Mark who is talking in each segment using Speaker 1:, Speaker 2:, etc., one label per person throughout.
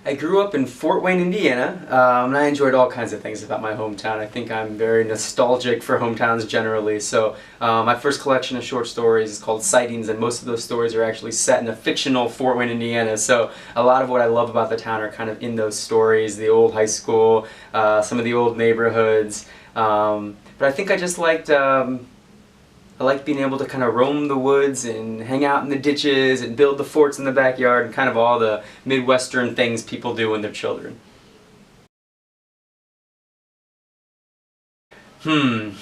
Speaker 1: I grew up in Fort Wayne, Indiana, and I enjoyed all kinds of things about my hometown. I think I'm very nostalgic for hometowns generally. So my first collection of short stories is called Sightings, and most of those stories are actually set in a fictional Fort Wayne, Indiana. So a lot of what I love about the town are kind of in those stories, the old high school, some of the old neighborhoods. But I think I just liked I like being able to kind of roam the woods and hang out in the ditches and build the forts in the backyard and kind of all the Midwestern things people do when they're children. I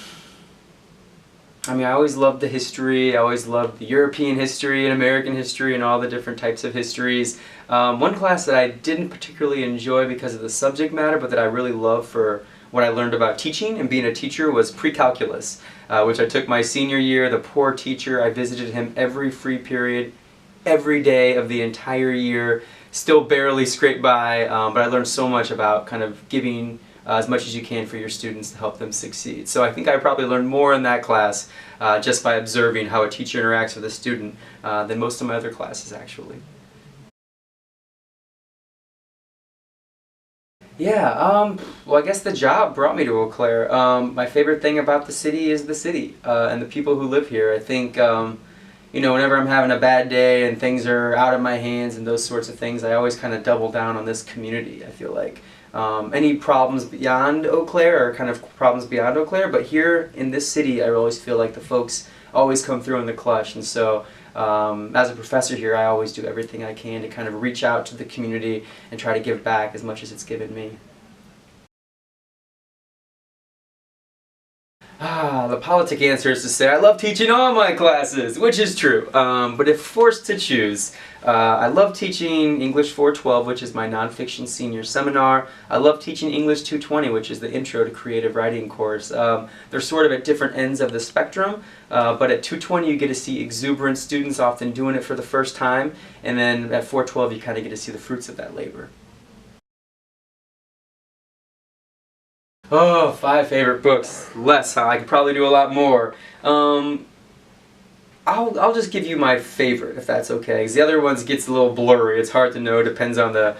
Speaker 1: mean, I always loved the history. I always loved the European history and American history and all the different types of histories. One class that I didn't particularly enjoy because of the subject matter, but that I really loved for what I learned about teaching and being a teacher was pre-calculus, which I took my senior year. The poor teacher, I visited him every free period, every day of the entire year, still barely scraped by, but I learned so much about kind of giving as much as you can for your students to help them succeed. So I think I probably learned more in that class just by observing how a teacher interacts with a student than most of my other classes actually. Yeah, well, I guess the job brought me to Eau Claire. My favorite thing about the city is the city and the people who live here. I think, you know, whenever I'm having a bad day and things are out of my hands and those sorts of things, I always kind of double down on this community, I feel like. Any problems beyond Eau Claire are kind of problems beyond Eau Claire, but here in this city, I always feel like the folks always come through in the clutch, and so as a professor here, I always do everything I can to kind of reach out to the community and try to give back as much as it's given me. The politic answer is to say I love teaching all my classes, which is true. But if forced to choose, I love teaching English 412, which is my nonfiction senior seminar. I love teaching English 220, which is the Intro to Creative Writing course. They're sort of at different ends of the spectrum, but at 220 you get to see exuberant students often doing it for the first time, and then at 412 you kind of get to see the fruits of that labor. Oh, 5 favorite books. Less, huh? I could probably do a lot more. I'll just give you my favorite, if that's okay, because the other ones gets a little blurry. It's hard to know, depends on the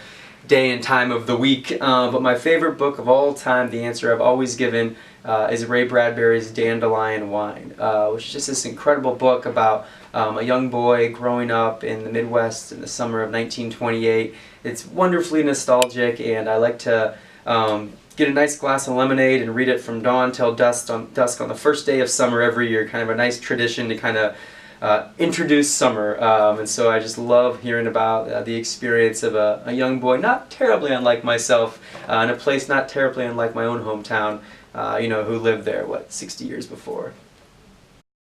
Speaker 1: day and time of the week. But my favorite book of all time, the answer I've always given, is Ray Bradbury's Dandelion Wine, which is just this incredible book about a young boy growing up in the Midwest in the summer of 1928. It's wonderfully nostalgic, and I like to get a nice glass of lemonade and read it from dawn till dusk on the first day of summer every year. Kind of a nice tradition to kind of introduce summer. And so I just love hearing about the experience of a young boy, not terribly unlike myself, in a place not terribly unlike my own hometown, you know, who lived there, what, 60 years before.